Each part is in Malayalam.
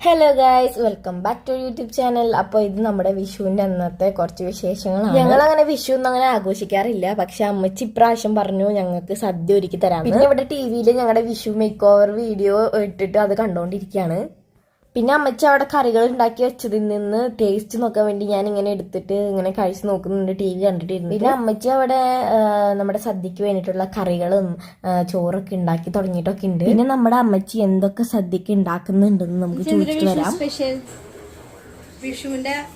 Hello guys, welcome back to YouTube channel. അപ്പോൾ ഇത് നമ്മുടെ വിഷുവിന്റെ അന്നത്തെ കുറച്ച് വിശേഷങ്ങളാണ്. ഞങ്ങൾ അങ്ങനെ വിഷു ഒന്നും അങ്ങനെ ആഘോഷിക്കാറില്ല. പക്ഷെ അമ്മച്ചി ഇപ്രാവശ്യം പറഞ്ഞു ഞങ്ങൾക്ക് സദ്യ ഒരുക്കി തരാം. പിന്നെ ഇവിടെ ടിവിയിൽ ഞങ്ങളുടെ വിഷു മേക്ക് ഓവർ വീഡിയോ ഇട്ടിട്ട് അത് കണ്ടോണ്ടിരിക്കുകയാണ്. പിന്നെ അമ്മച്ചി അവിടെ കറികൾ ഉണ്ടാക്കി വെച്ചതിൽ നിന്ന് ടേസ്റ്റ് നോക്കാൻ വേണ്ടി ഞാൻ ഇങ്ങനെ എടുത്തിട്ട് ഇങ്ങനെ കഴിച്ച് നോക്കുന്നുണ്ട്, ടി വി കണ്ടിട്ടിരുന്നു. പിന്നെ അമ്മച്ചി അവിടെ നമ്മുടെ സദ്യക്ക് വേണ്ടിയിട്ടുള്ള കറികളും ചോറൊക്കെ ഉണ്ടാക്കി തുടങ്ങിയിട്ടൊക്കെ ഉണ്ട്. പിന്നെ നമ്മുടെ അമ്മച്ചി എന്തൊക്കെ സദ്യക്ക് ഉണ്ടാക്കുന്നുണ്ടെന്ന് നമുക്ക് ചോദിച്ചിട്ട് വരാം.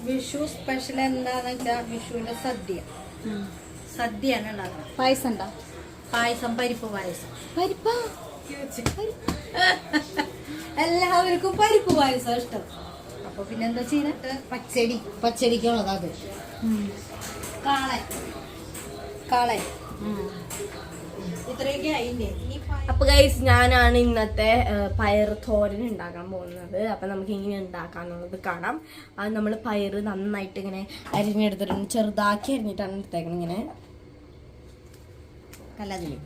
വിഷു സ്പെഷ്യൽ എന്താന്ന് വെച്ചാൽ വിഷുവിന്റെ സദ്യയാണ് ഉണ്ടാക്കുന്നത്. പായസം ഉണ്ടോ? പായസം, പരിപ്പ് പായസം. എല്ലാവർക്കും പരിപ്പ് പായസം ഇഷ്ടം. അപ്പൊ പിന്നെന്താ ചെയ്യുന്നത്? പച്ചടിക്കുള്ളത് അത് കാളെ ഇത്രയൊക്കെ ആയില്ലേ. അപ്പൊ ഗൈസ്, ഞാനാണ് ഇന്നത്തെ പയർ തോരൻ ഉണ്ടാക്കാൻ പോകുന്നത്. അപ്പൊ നമുക്ക് ഇങ്ങനെ ഉണ്ടാക്കാന്നുള്ളത് കാണാം. അത് നമ്മൾ പയറ് നന്നായിട്ട് ഇങ്ങനെ അരിഞ്ഞെടുത്തിട്ടുണ്ട്, ചെറുതാക്കി അരിഞ്ഞിട്ടാണ് എടുത്തേക്കണം ഇങ്ങനെ.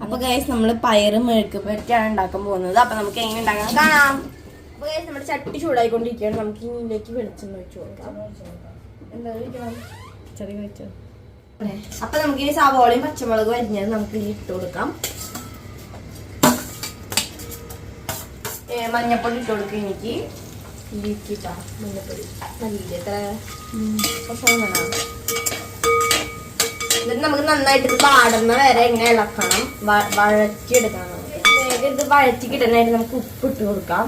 അപ്പൊ ഗൈസ്, നമ്മള് പയറ് മെഴുക്ക് പറ്റിയാണ് ഉണ്ടാക്കാൻ പോകുന്നത്. അപ്പൊ നമുക്ക് എങ്ങനെ ഉണ്ടാക്കാൻ കാണാം. അപ്പൊ ഗൈസ്, നമ്മുടെ ചട്ടി ചൂടായിക്കൊണ്ടിരിക്കുകയാണ്. നമുക്ക് ഇതിലേക്ക് വെളിച്ചെണ്ണ ഒഴിച്ചു കൊടുക്കാം. എന്താ ചെറിയ വെച്ചോ. അപ്പൊ നമുക്ക് ഈ സവാളയും പച്ചമുളകും അരിഞ്ഞത് നമുക്ക് ഇതിൽ ഇട്ട് കൊടുക്കാം. മഞ്ഞപ്പൊടി ഇട്ട് കൊടുക്കുക. എനിക്ക് മഞ്ഞപ്പൊടി നല്ല എത്ര എന്നിട്ട് നമുക്ക് നന്നായിട്ട് ഇത് വാടുന്ന വരെ ഇങ്ങനെ ഇളക്കണം, വഴറ്റിയെടുക്കണം. നമുക്ക് ഇത് വഴറ്റി കിട്ടാനായിട്ട് നമുക്ക് ഉപ്പിട്ട് കൊടുക്കാം.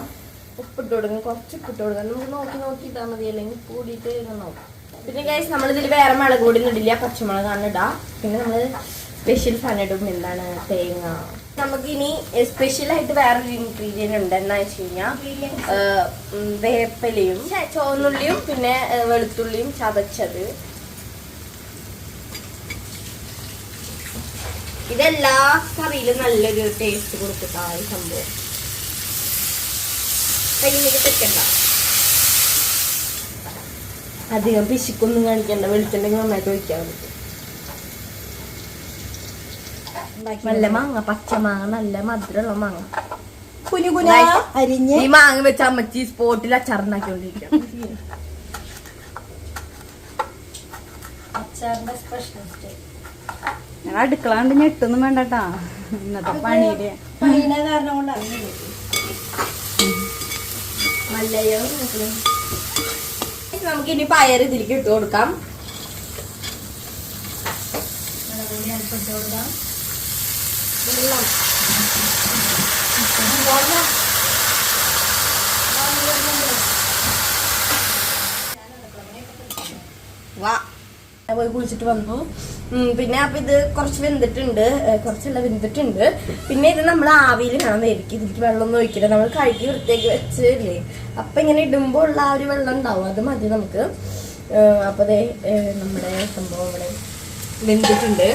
ഉപ്പിട്ട് കൊടുക്കാം, കുറച്ച് ഉപ്പിട്ട് കൊടുക്കാം. നമുക്ക് നോക്കി ഇട്ടാൽ മതി, അല്ലെങ്കിൽ ഉപ്പ് കൂടിയിട്ട് നോക്കാം. പിന്നെ ഗൈസ്, നമ്മളിതിൽ വേറെ മുളക് പൊടി ഒന്നും ഇടില്ല, പച്ചമുളകാണ് ഇടാം. പിന്നെ നമ്മൾ സ്പെഷ്യൽ സാധനം ഇടും, എന്താണ് തേങ്ങ. നമുക്കിനി സ്പെഷ്യലായിട്ട് വേറൊരു ഇൻഗ്രീഡിയന്റ് ഉണ്ട്. എന്താ വെച്ച് കഴിഞ്ഞാൽ വേപ്പിലയും ചുവന്നുള്ളിയും പിന്നെ വെളുത്തുള്ളിയും ചതച്ചത്. ഇതെല്ലാ കറിയിലും നല്ലൊരു ടേസ്റ്റ് കൊടുത്തിട്ടാ ഈ സംഭവം. കയ്യിലേക്ക് തെക്കണ്ട, അധികം പിശുക്കൊന്നും കാണിക്കണ്ട. വെളിച്ചെണ്ണ നന്നായിട്ട് ഒഴിക്കാൻ പറ്റും. നല്ല മാങ്ങ, പച്ചമാങ്ങ, നല്ല മധുരമുള്ള മാങ്ങ. ഈ മാങ്ങ വെച്ച അമ്മച്ചി സ്പോട്ടിൽ അച്ചാറുണ്ടാക്കിക്കൊണ്ടിരിക്കാം. അച്ചാറിന്റെ സ്പെഷ്യലിസ്റ്റ്. ഞാൻ അടുക്കളാണ്ട് ഞെട്ടൊന്നും വേണ്ടട്ടാ. ഇന്നത്തെ പണിയുടെ കാരണം കൊണ്ടാണ് മല്ലയോ. നമുക്കിനി പയർ ഇതിലേക്ക് ഇട്ട് കൊടുക്കാം. പോയി കുളിച്ചിട്ട് വന്നു. പിന്നെ അപ്പൊ ഇത് കുറച്ച് വെന്തിട്ടുണ്ട്, കുറച്ചെല്ലാം വെന്തിട്ടുണ്ട്. പിന്നെ ഇത് നമ്മൾ ആവിയിൽ വേണം വേവിക്കും. ഇതിലേക്ക് വെള്ളമൊന്നും ഒഴിക്കില്ല, നമ്മൾ കഴുകി വൃത്തിയാക്കി വെച്ചില്ലേ. അപ്പൊ ഇങ്ങനെ ഇടുമ്പോൾ ഉള്ള ആ ഒരു വെള്ളം ഉണ്ടാവും, അത് മതി നമുക്ക്. അപ്പൊ അതെ നമ്മുടെ സംഭവം ഇവിടെ വെന്തിട്ടുണ്ട്.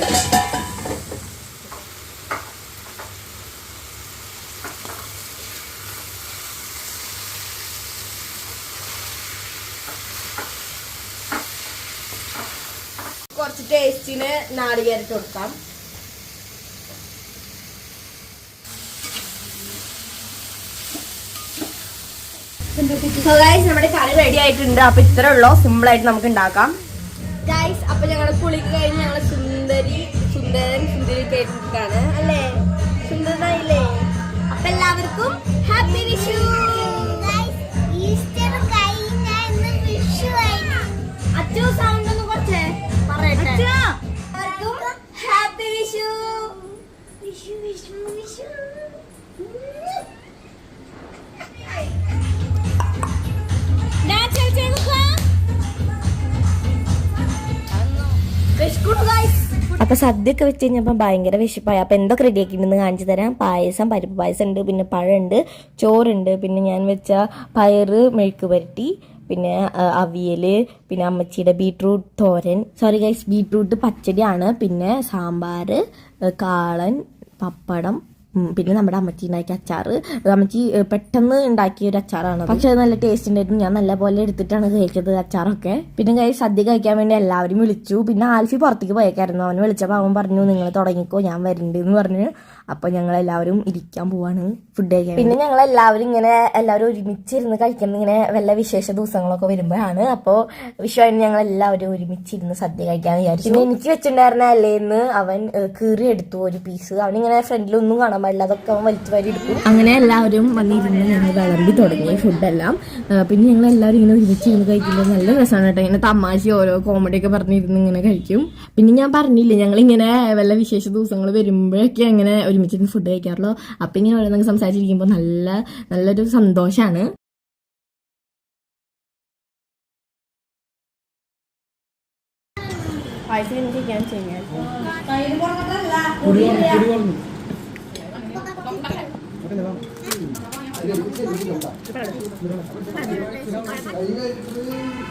കുറച്ച് ടേസ്റ്റിന് നാളികേരം കൊടുക്കാം. നമ്മുടെ കറി റെഡി ആയിട്ടുണ്ട്. അപ്പൊ ഇത്ര ഉള്ളൂ, സിമ്പിൾ ആയിട്ട് നമുക്ക് ഉണ്ടാക്കാം ഗൈസ്. അപ്പൊ ഞങ്ങളുടെ കുളിക്ക് കഴിഞ്ഞ് ഞങ്ങൾ സുന്ദരി കേട്ടിട്ടാണ് അല്ലേ, സുന്ദരനായില്ലേ. അപ്പൊ എല്ലാവർക്കും ഹാപ്പി വിഷു. അച്ചു സൗണ്ട് ഒന്ന് കുറച്ചേ പറയട്ടെ. ഹാപ്പി വിഷു. വിഷു വിഷു വിഷു. അപ്പൊ സദ്യയൊക്കെ വെച്ച് കഴിഞ്ഞപ്പോ ഭയങ്കര വിശപ്പായി. അപ്പൊ എന്തൊക്കെ റെഡിയാക്കിയിട്ടുണ്ടെന്ന് കാണിച്ചു തരാം. പായസം, പരിപ്പ് പായസം ഉണ്ട്, പിന്നെ പഴമുണ്ട്, ചോറുണ്ട്, പിന്നെ ഞാൻ വെച്ച പയറ് മെഴുക്ക് പുരട്ടി, പിന്നെ അവിയല്, പിന്നെ അമ്മച്ചിയുടെ ബീട്രൂട്ട് തോരൻ, സോറി ഗൈസ് ബീട്രൂട്ട് പച്ചടിയാണ്, പിന്നെ സാമ്പാർ, കാളൻ, പപ്പടം, പിന്നെ നമ്മുടെ അമ്മച്ചി ഉണ്ടാക്കിയ അച്ചാറ്. അമ്മച്ചി പെട്ടെന്ന് ഉണ്ടാക്കിയ ഒരു അച്ചാറാണ്, പക്ഷെ അത് നല്ല ടേസ്റ്റ് ഉണ്ടായിരുന്നു. ഞാൻ നല്ല പോലെ എടുത്തിട്ടാണ് കഴിച്ചത് അച്ചാറൊക്കെ. പിന്നെ കൈ സദ്യ കഴിക്കാൻ വേണ്ടി എല്ലാവരും വിളിച്ചു. പിന്നെ ആൽഫി പുറത്തേക്ക് പോയേക്കായിരുന്നു. അവന് വിളിച്ചപ്പോൾ അവൻ പറഞ്ഞു നിങ്ങൾ തുടങ്ങിക്കോ, ഞാൻ വരുന്നുണ്ട് എന്ന് പറഞ്ഞു. അപ്പൊ ഞങ്ങൾ എല്ലാവരും ഇരിക്കാൻ പോവാണ് ഫുഡ് കഴിക്കാൻ. പിന്നെ ഞങ്ങൾ എല്ലാവരും എല്ലാവരും ഒരുമിച്ചിരുന്ന് കഴിക്കുന്നത് ഇങ്ങനെ വല്ല വിശേഷ ദിവസങ്ങളൊക്കെ വരുമ്പോഴാണ്. അപ്പോൾ വിഷുവായിട്ട് ഞങ്ങൾ എല്ലാവരും ഒരുമിച്ചിരുന്ന് സദ്യ കഴിക്കാൻ വിചാരിച്ചു. പിന്നെ എനിക്ക് വെച്ചിട്ടുണ്ടായിരുന്ന അല്ലേന്ന് അവൻ കീറി എടുത്തു ഒരു പീസ്. അവനിങ്ങനെ ഫ്രണ്ടിലൊന്നും കാണാൻ പാടില്ല, അതൊക്കെ അവൻ വലിച്ചു വാരി എടുക്കും. അങ്ങനെ എല്ലാവരും വന്നിരുന്ന് ഞങ്ങൾ വിളമ്പി തുടങ്ങി ഫുഡെല്ലാം. പിന്നെ ഞങ്ങൾ എല്ലാവരും ഇങ്ങനെ ഒരുമിച്ചിരുന്ന് കഴിക്കുന്നത് നല്ല രസമാണ് കേട്ടോ. ഇങ്ങനെ തമാശ ഓരോ കോമഡിയൊക്കെ പറഞ്ഞിരുന്ന് ഇങ്ങനെ കഴിക്കും. പിന്നെ ഞാൻ പറഞ്ഞില്ലേ ഞങ്ങളിങ്ങനെ വല്ല വിശേഷ ദിവസങ്ങൾ വരുമ്പോഴൊക്കെ അങ്ങനെ ഒരുമിച്ചിരുന്ന് ഫുഡ് കഴിക്കാറുള്ളൂ. അപ്പം ഇങ്ങനെ ഓരോന്നൊക്കെ സംസാരിച്ചിരിക്കുമ്പോൾ നല്ലൊരു സന്തോഷമാണ്.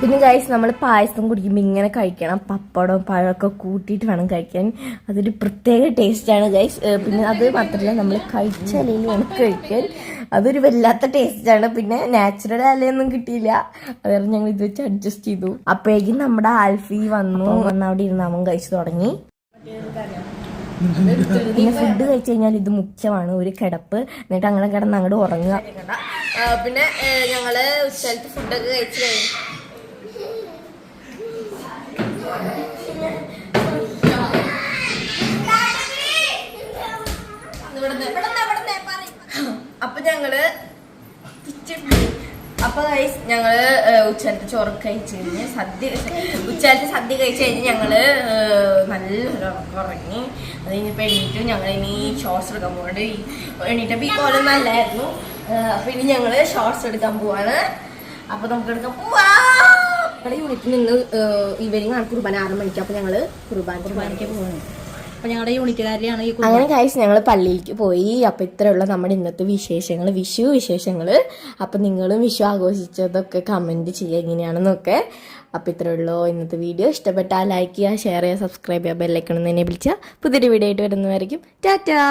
പിന്നെ ഗൈസ് നമ്മൾ പായസം കുടിക്കുമ്പോൾ ഇങ്ങനെ കഴിക്കണം. പപ്പടവും പഴമൊക്കെ കൂട്ടിയിട്ട് വേണം കഴിക്കാൻ. അതൊരു പ്രത്യേക ടേസ്റ്റാണ് ഗൈസ്. പിന്നെ അത് മാത്രമല്ല നമ്മൾ കഴിച്ച ഇലയിൽ വേണം കഴിക്കാൻ. അതൊരു വല്ലാത്ത ടേസ്റ്റാണ്. പിന്നെ നാച്ചുറൽ ഇലയൊന്നും കിട്ടിയില്ല, അതുകൊണ്ട് ഞങ്ങൾ ഇത് വെച്ച് അഡ്ജസ്റ്റ് ചെയ്തു. അപ്പോഴേക്കും നമ്മുടെ ആൽഫി വന്ന് അവിടെ ഇരുന്ന് അവൻ കഴിച്ചു തുടങ്ങി. പിന്നെ ഫുഡ് കഴിച്ചു കഴിഞ്ഞാൽ ഇത് മുഖ്യമാണ്, ഒരു കിടപ്പ്. എന്നിട്ട് അങ്ങനെ കിടന്ന് അങ്ങോട്ട് ഉറങ്ങുക. പിന്നെ ഞങ്ങള് ഉച്ചത്തെ ഫുഡൊക്കെ കഴിച്ചു കഴിഞ്ഞു. ഞങ്ങള് ഉച്ചത്തെ ചോറ് കഴിച്ചു കഴിഞ്ഞ് ഉച്ചത്തെ സദ്യ കഴിച്ചു കഴിഞ്ഞ് ഞങ്ങള് നല്ലൊരു ഉറങ്ങി. അത് കഴിഞ്ഞപ്പോൾ എണീറ്റു. ഞങ്ങൾ ഇനി ഷോർട്സ് എടുക്കാൻ പോകണ്ട്. എണീറ്റപ്പോൾ ഈ കോലം നല്ലായിരുന്നു. അപ്പൊ ഇനി ഞങ്ങള് ഷോർട്സ് എടുക്കാൻ പോവാണ്. അപ്പൊ നമുക്ക് എടുക്കാൻ പോവാ. ഞങ്ങളുടെ യൂണിറ്റിൽ നിന്ന് ഈവനിങ് ആണ് കുർബാന 6 മണിക്ക്. അപ്പൊ ഞങ്ങള് കുർബാനയ്ക്ക് പോവാണ്. അപ്പൊ ഞങ്ങളുടെ യൂണിറ്റുകാരിലാണ് ഈ അങ്ങനെ കഴിച്ച് ഞങ്ങൾ പള്ളിയിലേക്ക് പോയി. അപ്പൊ ഇത്രയുള്ള നമ്മുടെ ഇന്നത്തെ വിശേഷങ്ങൾ, വിഷു വിശേഷങ്ങള്. അപ്പൊ നിങ്ങളും വിഷു ആഘോഷിച്ചതൊക്കെ കമന്റ് ചെയ്യുക എങ്ങനെയാണെന്നൊക്കെ. അപ്പൊ ഇത്രയുള്ളൂ ഇന്നത്തെ വീഡിയോ. ഇഷ്ടപ്പെട്ടാൽ ലൈക്ക് ചെയ്യുക, ഷെയർ ചെയ്യുക, സബ്സ്ക്രൈബ് ചെയ്യുക, ബെല്ലൈക്കൺ എന്നെ വിളിച്ചാൽ പുതിയൊരു വീഡിയോ ആയിട്ട് വരുന്നതായിരിക്കും. ടാറ്റാ.